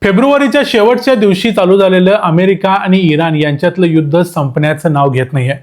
फेब्रुवारीच्या शेवटच्या दिवशी चालू झालेलं अमेरिका आणि इराण यांच्यातलं युद्ध संपण्याचं नाव घेत नाहीये.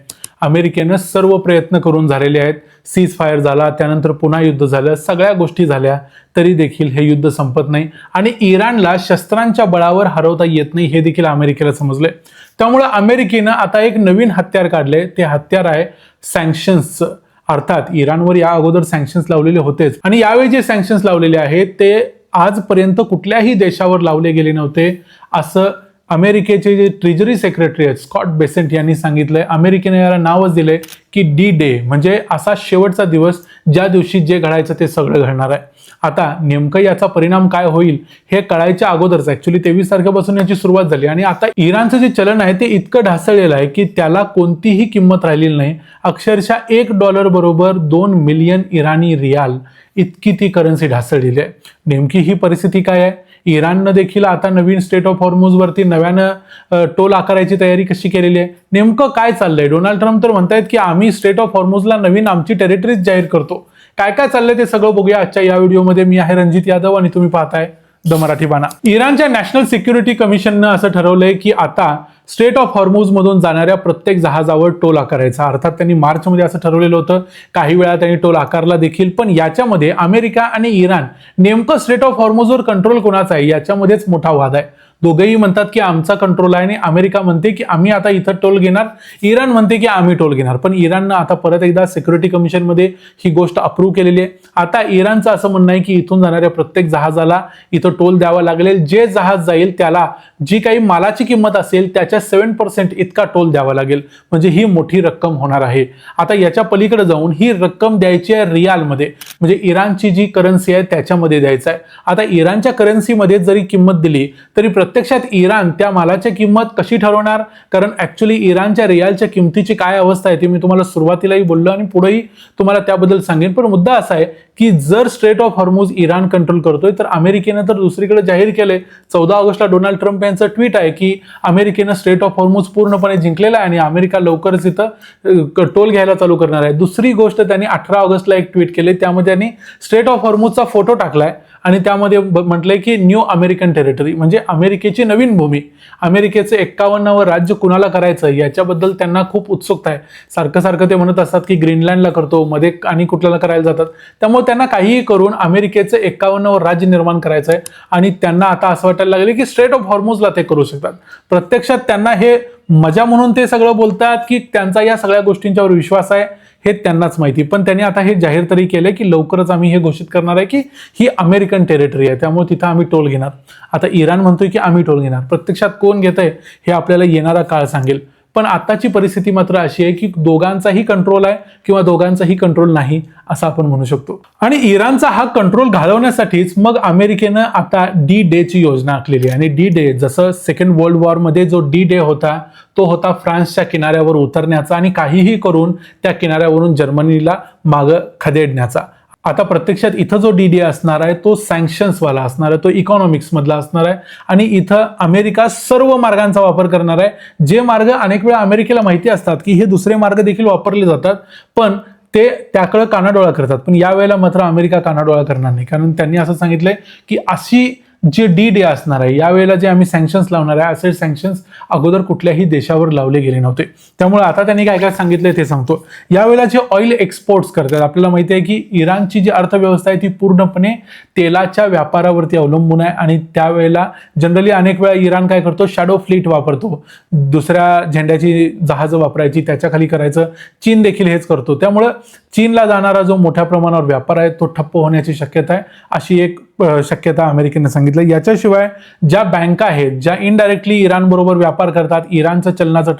अमेरिकेनं सर्व प्रयत्न करून झालेले आहेत. सीज फायर झाला, त्यानंतर पुन्हा युद्ध झालं, सगळ्या गोष्टी झाल्या, तरी देखील हे युद्ध संपत नाही आणि इराणला शस्त्रांच्या बळावर हरवता येत नाही हे देखील अमेरिकेला समजलंय. त्यामुळे अमेरिकेनं आता एक नवीन हत्यार काढले. ते हत्यार आहे सँक्शन्स. अर्थात इराणवर या अगोदर सँक्शन्स लावलेले होतेच आणि यावेळी जे सँक्शन्स लावलेले आहेत ते आजपर्यंत कुठल्याही देशावर लावले गेले नव्हते, असं अमेरिकेचे जे ट्रेजरी सेक्रेटरी आहेत स्कॉट बेसेंट यांनी सांगितलंय. अमेरिकेने याला नावच दिलंय की डी डे, म्हणजे असा शेवटचा दिवस ज्या दिवशी जे घडायचं ते सगळं घडणार आहे. आता नेमकं याचा परिणाम काय होईल हे कळायच्या अगोदरच ऍक्च्युली 23 तारखेपासून याची सुरुवात झाली आणि आता इराणचं जे चलन आहे ते इतकं ढासळलेलं आहे की त्याला कोणतीही किंमत राहिलेली नाही. अक्षरशः $1 बरोबर 2 मिलियन इराणी रियाल इतकी ती करन्सी ढासळलेली आहे. नेमकी ही परिस्थिती काय आहे? इराणनं देखील आता नवीन स्टेट ऑफ हॉर्मुझ वरती नव्यानं टोल आकारायची तयारी कशी केलेली आहे? नेमकं काय चाललंय? डोनाल्ड ट्रम्प तर म्हणतायत की आम्ही स्टेट ऑफ हॉर्मुझला नवीन आमची टेरिटरीज जाहीर करतो. काय काय चाललंय ते सगळं बघूया आजच्या या व्हिडिओमध्ये. मी आहे रणजित यादव आणि तुम्ही पाहताय द मराठी बाणा. इराणच्या नॅशनल सिक्युरिटी कमिशननं असं ठरवलंय की आता स्टेट ऑफ हॉर्मुझ मधून जाणाऱ्या प्रत्येक जहाजावर टोल आकारायचा. अर्थात त्यांनी मार्चमध्ये असं ठरवलेलं होतं, काही वेळा त्यांनी टोल आकारला देखील. पण याच्यामध्ये अमेरिका आणि इराण नेमकं स्टेट ऑफ हॉर्मुझवर कंट्रोल कोणाचा आहे याच्यामध्येच मोठा वाद आहे. दोघेही म्हणतात की आमचा कंट्रोल आहे आणि अमेरिका म्हणते की आम्ही आता इथं टोल घेणार, इराण म्हणते की आम्ही टोल घेणार. पण इराणनं आता परत एकदा सिक्युरिटी कमिशनमध्ये ही गोष्ट अप्रूव्ह केलेली आहे. आता इराणचं असं म्हणणं आहे की इथून जाणाऱ्या प्रत्येक जहाजाला इथं टोल द्यावा लागेल. जे जहाज जाईल त्याला जी काही मालाची किंमत असेल त्याच्या 7% इतका टोल द्यावा लागेल. म्हणजे ही मोठी रक्कम होणार आहे. आता याच्या पलीकडे जाऊन ही रक्कम द्यायची आहे रियालमध्ये, म्हणजे इराणची जी करन्सी आहे त्याच्यामध्ये द्यायचं आहे. आता इराणच्या करन्सीमध्ये जरी किंमत दिली तरी प्रत्यक्षात इराण त्या मालाची किंमत कशी ठरवणार? कारण ऍक्च्युली इराणच्या रियालच्या किमतीची काय अवस्था आहे ती मी तुम्हाला सुरुवातीलाही बोललो आणि पुढेही तुम्हाला त्याबद्दल सांगेन. पण मुद्दा असा आहे की जर स्टेट ऑफ हॉर्मुझ इराण कंट्रोल करतोय तर अमेरिकेनं तर दुसरीकडे जाहीर केलंय. 14 ऑगस्टला डोनाल्ड ट्रम्प यांचं ट्विट आहे की अमेरिकेनं स्टेट ऑफ हॉर्मुझ पूर्णपणे जिंकलेला आहे आणि अमेरिका लवकरच इथं टोल घ्यायला चालू करणार आहे. दुसरी गोष्ट त्यांनी 18 ऑगस्टला एक ट्विट केले, त्यामध्ये त्यांनी स्टेट ऑफ हॉर्मुझचा फोटो टाकलाय आणि त्यामध्ये म्हटलंय की न्यू अमेरिकन टेरिटरी, म्हणजे अमेरिकेची नवीन भूमी. अमेरिकेचं 51वं राज्य कुणाला करायचं याच्याबद्दल त्यांना खूप उत्सुकता आहे. सारखं सारखं ते म्हणत असतात की ग्रीनलँडला करतो, मध्ये आणि कुठल्याला करायला जातात. त्यामुळे त्यांना काहीही करून अमेरिकेचं 51वं राज्य निर्माण करायचं आहे आणि त्यांना आता असं वाटायला लागले की स्टेट ऑफ हॉर्मुझला ते करू शकतात. प्रत्यक्षात त्यांना हे मजा म्हणून ते सगळं बोलतात की त्यांचा या सगळ्या गोष्टींच्यावर विश्वास आहे हे त्यांनाच माहिती. पण त्यांनी आता हे जाहीर तरी केले की लवकरच आम्ही हे घोषित करणार आहे की ही अमेरिकन टेरिटरी आहे, त्यामुळे तिथं आम्ही टोल घेणार. आता इराण म्हणतोय की आम्ही टोल घेणार. प्रत्यक्षात कोण घेत आहे हे आपल्याला येणारा काळ सांगेल. पण आताची परिस्थिती मात्र अशी आहे की दोघांचाही कंट्रोल आहे किंवा दोघांचाही कंट्रोल नाही असं आपण म्हणू शकतो. आणि इराणचा हा कंट्रोल घालवण्यासाठीच मग अमेरिकेनं आता डी डे ची योजना आखलेली आहे. आणि डी डे जसं सेकंड वर्ल्ड वॉर मध्ये जो डी डे होता तो होता फ्रान्सच्या किनाऱ्यावर उतरण्याचा आणि काहीही करून त्या किनाऱ्यावरून जर्मनीला मागं खदेडण्याचा. आता प्रत्यक्षात इथं जो डी डे असणार आहे तो सँक्शन्सवाला असणार आहे, तो इकॉनॉमिक्स मधला असणार आहे आणि इथं अमेरिका सर्व मार्गांचा वापर करणार आहे. जे मार्ग अनेक वेळा अमेरिकेला माहिती असतात की हे दुसरे मार्ग देखील वापरले जातात पण ते त्याकडे कानाडोळा करतात. पण यावेळेला मात्र अमेरिका कानाडोळा करणार नाही, कारण त्यांनी असं सांगितलंय की अशी जे डी डे असणार आहे यावेळेला जे आम्ही सँक्शन्स लावणार आहे असे सँक्शन्स अगोदर कुठल्याही देशावर लावले गेले नव्हते. त्यामुळे आता त्यांनी काय काय सांगितलंय ते सांगतो. यावेळेला जे ऑइल एक्सपोर्ट्स करतात, आपल्याला माहिती आहे की इराणची जी अर्थव्यवस्था आहे ती पूर्णपणे तेलाच्या व्यापारावरती अवलंबून आहे आणि त्यावेळेला जनरली अनेक वेळा इराण काय करतो, शॅडो फ्लीट वापरतो, दुसऱ्या झेंड्याची जहाजं वापरायची, त्याच्या खाली करायचं. चीन देखील हेच करतो. त्यामुळे चीनला जाणारा जो मोठ्या प्रमाणावर व्यापार आहे तो ठप्प होण्याची शक्यता आहे, अशी एक शक्यता अमेरिकेने सांगितलं. याच्याशिवाय ज्या बँका आहेत ज्या इनडायरेक्टली इराण बरोबर व्यापार करतात, इराणचं चलनाचं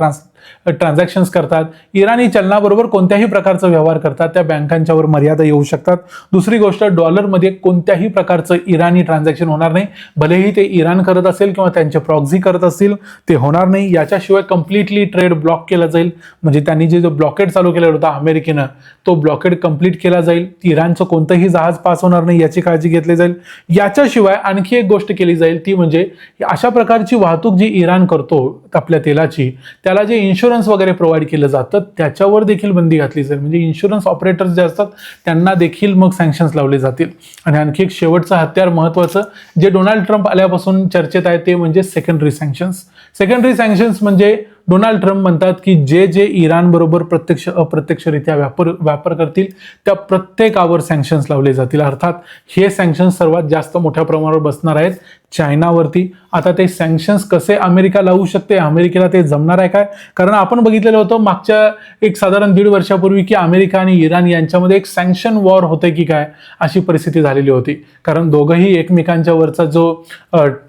ट्रान्झॅक्शन्स करतात, इराणी चलनाबरोबर कोणत्याही प्रकारचा व्यवहार करतात, त्या बँकांच्यावर मर्यादा येऊ शकतात. दुसरी गोष्ट, डॉलरमध्ये कोणत्याही प्रकारचं इराणी ट्रान्झॅक्शन होणार नाही, भलेही ते इराण करत असेल किंवा त्यांचे प्रॉक्सी करत असतील ते होणार नाही. याच्याशिवाय कम्प्लिटली ट्रेड ब्लॉक केला जाईल, म्हणजे त्यांनी जो ब्लॉकेड चालू केला होता अमेरिकेनं तो ब्लॉकेड कंप्लीट केला जाईल. इराणचं कोणतंही जहाज पास होणार नाही याची काळजी घेतली जाईल. याच्याशिवाय आणखी एक गोष्ट केली जाईल ती म्हणजे अशा प्रकारची वाहतूक जी इराण करतो आपल्या तेलाची, त्याला जे इन्शुरन्स वगैरे प्रोव्हाइड केलं जातं त्याच्यावर देखील बंदी घातली जाईल. म्हणजे इन्शुरन्स ऑपरेटर्स जे असतात त्यांना देखील मग सँक्शन्स लावले जातील. आणि आणखी एक शेवटचं हत्यार महत्त्वाचं जे डोनाल्ड ट्रम्प आल्यापासून चर्चेत आहे ते म्हणजे सेकंडरी सँक्शन्स. सेकंडरी सँक्शन्स म्हणजे डोनाल्ड ट्रम्प म्हणतात की जे इराण बरोबर प्रत्यक्ष अप्रत्यक्षरित्या व्यापार करतील त्या प्रत्येकावर सँक्शन्स लावले जातील. अर्थात हे सँक्शन्स सर्वात जास्त मोठ्या प्रमाणावर बसणार आहेत चायनावरती. आता ते सँक्शन्स कसे अमेरिका लावू शकते, अमेरिकेला ते जमणार आहे काय? कारण आपण बघितलेलं होतं मागच्या एक साधारण 1.5 वर्षापूर्वी की अमेरिका आणि इराण यांच्यामध्ये एक सँक्शन वॉर होते की काय अशी परिस्थिती झालेली होती. कारण दोघंही एकमेकांच्या वरचा जो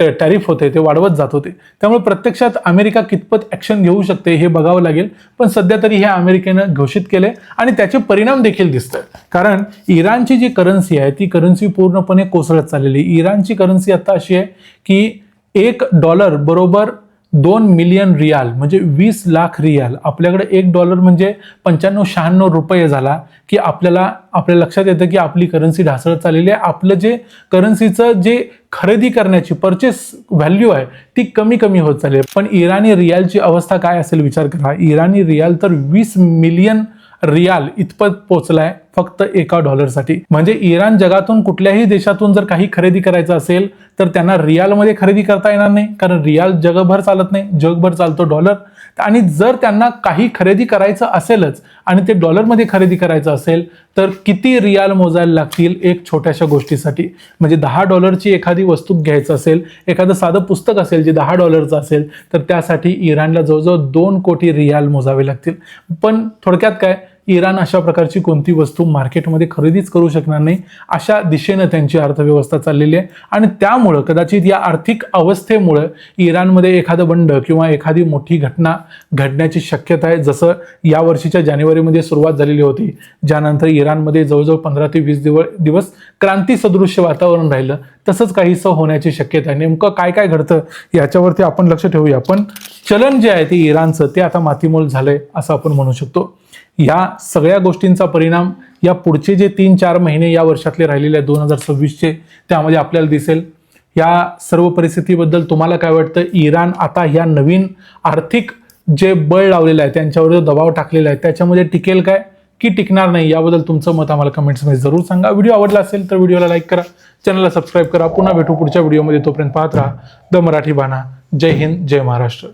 टॅरिफ होते ते वाढवत जात होते. त्यामुळे प्रत्यक्षात अमेरिका कितपत ॲक्शन घेऊ शकते हे बघावं लागेल. पण सध्या तरी हे अमेरिकेनं घोषित केले आणि त्याचे परिणाम देखील दिसतात. कारण इराणची जी करन्सी आहे ती करन्सी पूर्णपणे कोसळत चाललेली. इराणची करन्सी आता अशी आहे की $1 बरोबर 2 मिलियन रियाल म्हणजे 20 लाख रियाल. आपल्याकडे $1 म्हणजे 95-96 रुपये झाला की आपल्या लक्षात येतं की आपली करन्सी ढासळत चाललेली आहे. आपलं जे करन्सीचं जे खरेदी करण्याची परचेस व्हॅल्यू आहे ती कमी कमी होत चालली आहे. पण इराणी रियालची अवस्था काय असेल विचार करा. इराणी रियाल तर 20 मिलियन रियाल इतपत पोहोचलाय फक्त $1साठी. म्हणजे इराण जगातून कुठल्याही देशातून जर काही खरेदी करायचं असेल तर त्यांना रियालमध्ये खरेदी करता येणार नाही. कारण रियाल जगभर चालत नाही, जगभर चालतो डॉलर. आणि जर त्यांना काही खरेदी करायचं असेलच आणि ते डॉलरमध्ये खरेदी करायचं असेल तर किती रियाल मोजायला लागतील एक छोट्याशा गोष्टीसाठी. म्हणजे $10ची एखादी वस्तू घ्यायचं असेल, एखादं साधं पुस्तक असेल जे $10चं असेल तर त्यासाठी इराणला जवळजवळ 2 कोटी रियाल मोजावे लागतील. पण थोडक्यात काय, इराण अशा प्रकारची कोणती वस्तू मार्केटमध्ये खरेदीच करू शकणार नाही अशा दिशेनं त्यांची अर्थव्यवस्था चाललेली आहे. आणि त्यामुळं कदाचित या आर्थिक अवस्थेमुळं इराणमध्ये एखादं बंड किंवा एखादी मोठी घटना घडण्याची शक्यता आहे. जसं या वर्षीच्या जानेवारीमध्ये सुरुवात झालेली होती, ज्यानंतर इराणमध्ये जवळजवळ 15 ते 20 दिवस क्रांती सदृश्य वातावरण राहिलं. तसंच काहीसं होण्याची शक्यता आहे. नेमकं काय काय घडतं याच्यावरती आपण लक्ष ठेवूया. पण चलन जे आहे ते इराणचं ते आता मातीमोल झालंय असं आपण म्हणू शकतो. या सगळ्या गोष्टींचा परिणाम या पुढचे जे 3-4 महिने या वर्षातले राहिलेले 2026चे त्यामध्ये आपल्याला दिसेल. या सर्व परिस्थितीबद्दल तुम्हाला काय वाटतं? इराण आता ह्या नवीन आर्थिक जे बळ लावलेलं आहे त्यांच्यावर जो दबाव टाकलेला आहे त्याच्यामध्ये टिकेल काय की टिकणार नाही याबद्दल तुमचं मत आम्हाला कमेंट्समध्ये जरूर सांगा. व्हिडिओ आवडला असेल तर व्हिडिओला लाईक करा, चॅनलला सबस्क्राईब करा. पुन्हा भेटू पुढच्या व्हिडिओमध्ये. तोपर्यंत पाहत राहा द मराठी बाणा. जय हिंद, जय महाराष्ट्र.